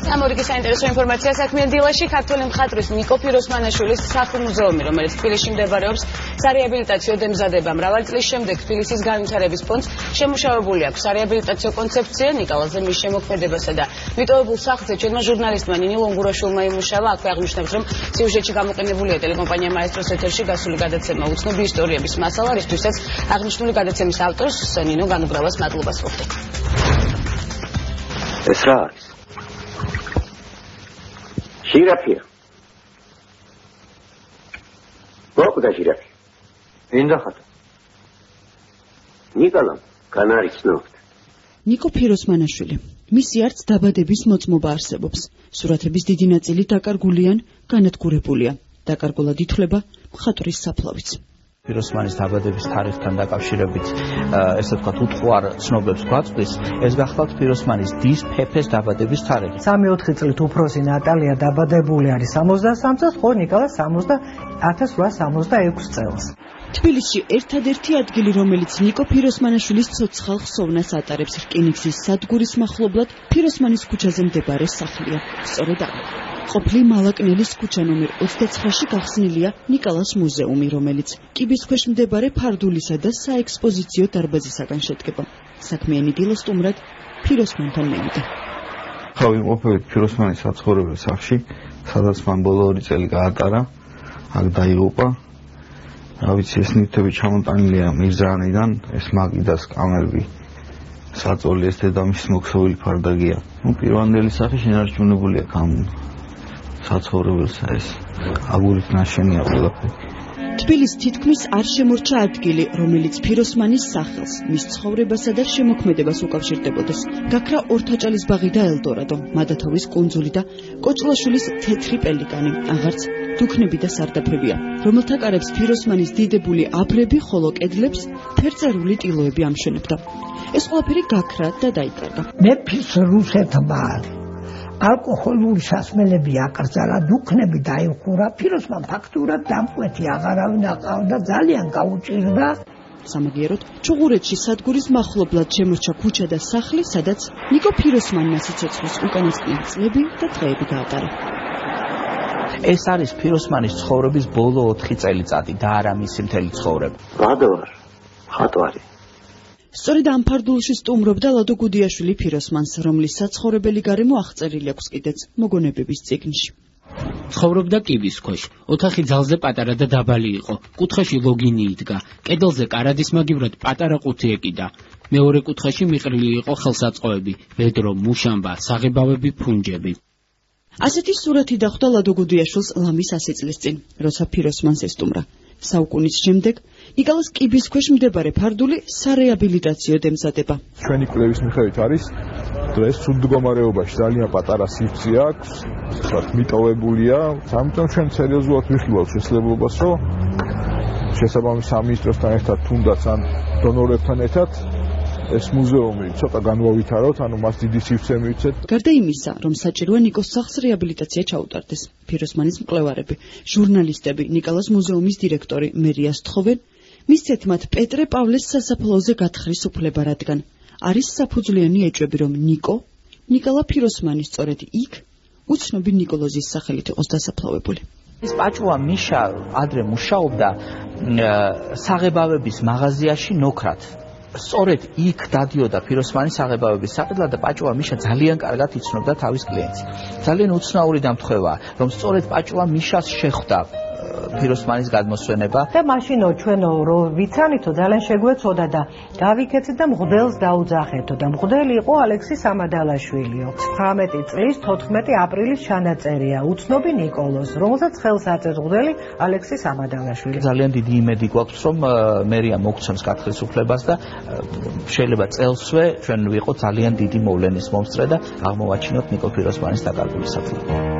ამერიკის საინტერესო ინფორმაცია საქმიან დილაში ქართველი მხატვრის ნიკო ფიროსმანაშვილის სახლ-მუზეუმი, რომელიც თბილისში მდებარეობს, სარეაბილიტაციო დემზადება. მრავალი წლის შემდეგ თბილისის განვითარების ფონდს შემუშავებული აქვს სარეაბილიტაციო კონცეფცია ნიკალაზე მის შემოქმედებასა და მიტოვებულ სახლზე ჩვენმა ჟურნალისტმა ნინი ლონგურაშვილმა იმუშავა. აქვე აღნიშნავს, რომ სიუჟეტში გამოყენებულია ტელეკომპანია მაესტროს ეთერში გასული გადაცემა უცნობი ისტორიების მასალა, რისთვისაც აღნიშნული გადაცემის ავტორს ნინო განუგრავს მადლობას ვუხდით. ეს რა არის? ჟირაფია. მოკვდა ჟირაფია. ინდა ხატა. ნიკოლამ განარიცნობთ. ნიკო ფიროსმანაშვილი. მისი არც დაბადების მოწმობა არსებობს. სურათების დიდი ნაწილი დაკარგული ან განადგურებულია. დაკარგულად ითვლება მხატვრის საფლავიც. ფიროსმანის დაბადების თარიღთან დაკავშირებით ესე ვთქვათ უთხოვარ ცნობებს გვაწვდის, ეს გახლავთ ფიროსმანის დის ფეფეს დაბადების თარიღი. 3-4 წლით უფროსი ნატალია დაბადებული არის 63 წელს, ხო ნიკოლა 1866 წელს. თბილისში ერთადერთი ადგილი, რომელიც ნიკო ფიროსმანაშვილის ცოცხალ ხსოვნას ატარებს რკინიგზის სადგურის მახლობლად, ფიროსმანის ქუჩაზე მდებარე სახლია. სწორედ აქ. ყოფილი მალაკნელის ქუჩა ნომერ 29-ში გახსნილია ნიკალას მუზეუმი, რომელიც კიბის ქვეშ მდებარე ფარდულისა და საექსპოზიციო დარბაზისაგან შედგება. საქმიანი დილო სტუმრად ფიროსმანთან მივიდა. ვიმყოფებით ფიროსმანის საცხოვრებელ სახლში, სადაც მან ბოლო 2 წელი გაატარა. აქ დაიღუპა. რა ვიცი, ეს ნივთები ჩამოტანილია მირზაანიდან, ეს მაგიდას კამერები, საწოლი, ეს დედამისის მოქსოვილი ფარდაგია. პირვანდელი სახე შენარჩუნებულია ამ საცხოვრებელსა, ეს აგურით ნაშენია ყველაფერი. თბილისს თითქმის არ შემორჩა ადგილი, რომელიც ფიროსმანის სახელს, მის ცხოვრებასა და შემოქმედებას უკავშირდებოდეს. გაქრა ორთაჭალის ბაღი და ელდორადო, მადათავის კუნძული და კოჭლაშვილის თეთრი პელიკანი, აღარც დუქნები და სარდაფებია, რომელთა კარებს ფიროსმანის დიდებული აბრები, ხოლო კედლებს ფერწერული ტილოები ამშვენებდა. ეს ყველაფერი გაქრა და დაიკარგა. მეფის რუსეთმა ალკოჰოლური სასმელები აკრძალა, დუქნები დაიხურა, ფიროსმან ფაქტურად დამკვეთი აღარავინ აყავდა, ძალიან გაუჭირდა. სამაგიეროდ, ჩუღურეთში სადგურის მახლობლად შემორჩა ქუჩა და სახლი, სადაც ნიკო ფიროსმანმა სიცოცხლის უკანასკნელი წლები და დღეები გაატარა. ეს არის ფიროსმანის ცხოვრების ბოლო 4 წელიწადი და არა მისი მთელი ცხოვრება. ვადოვარ, ხატვარი. სწორედ ამ ფარდულში სტუმრობდა ლადო გუდიაშვილი ფიროსმანს, რომლის საცხოვრებელი გარემო აღწერილი აქვს კიდეც მოგონებების წიგნში. ცხოვრობდა კიბის ქვეშ. ოთახი ძალზე პატარა და დაბალი იყო. კუთხეში ლოგინი იდგა. კედელზე კარადის მაგივრად პატარა ყუთი ეკიდა. მეორე კუთხეში მიყრილი იყო ხელსაწყოები, ვედრო, მუშამბა, საღებავები, ფუნჯები. ასეთი სურათი დახვდა ლადო გუდიაშვილს ლამის 100 წლის წინ, როცა ფიროსმანს ესტუმრა. საუკუნის შემდეგ ნიკალას კიბის ქვეშ მდებარე ფარდული სარეაბილიტაციო დემზადება. ჩვენი კვლევის მიხედვით არის დღეს სულ მდგომარეობაში, ძალიან პატარა სივრცე აქვს, მიტოვებულია, ამიტომ ჩვენ სერიოზულად ვიხილავთ შესაძლებლობას, რომ შესაბამის სამინისტროსთან ერთად თუნდაც ან დონორებთან ერთად ეს მუზეუმი ცოტა განვავითაროთ, ანუ მას დიდი სივრცე მივცეთ. გარდა იმისა, რომ საჭიროა ნიკოს სახლს რეაბილიტაცია ჩაუტარდეს, ფიროსმანის მკვლევარები, ჟურნალისტები, ნიკალას მუზეუმის დირექტორი მერია სთხოვენ, მისცეთ მათ პეტრე პავლეს სასაფლაოზე გათხრის უფლება, რადგან არის საფუძვლიანი ეჭვები, რომ ნიკოლა ფიროსმანი სწორედ იქ უცნობი ნიკოლოზის სახელით იყოს დასაფლავებული. ეს პაჭუა მიშა ადრე მუშაობდა საღებავების მაღაზიაში ნოქრად. სწორედ იქ დადიოდა ფიროსმანის საღებავების საყიდლად და პაჭუა მიშა ძალიან კარგად იცნობდა თავის კლიენტს. ძალიან უცნაური დამთხვევაა, რომ სწორედ პაჭუა მიშას შეხვდა ფიროსმანის გადმოსვენება და მაშინო ჩვენო რო ვიცანითო ძალიან შეგვეცოდა და გავიქეცეთ და მღვდელს დაუძახეთო და მღვდელი იყო ალექსი სამადალაშვილიო. 19 წლის 14 აპრილის ჩანაწერია უცნობი ნიკოლოზ, რომელსაც ხელს აწევს მღვდელი ალექსი სამადალაშვილი. ძალიან დიდი იმედი გვაქვს, რომ მერია მოგცემს გათხრის უფლებას და შეიძლება წელსვე ჩვენ ვიყოთ ძალიან დიდი მოვლენის მომსწრე და აღმოვაჩინოთ ნიკო ფიროსმანის დაკარგული საფლავი.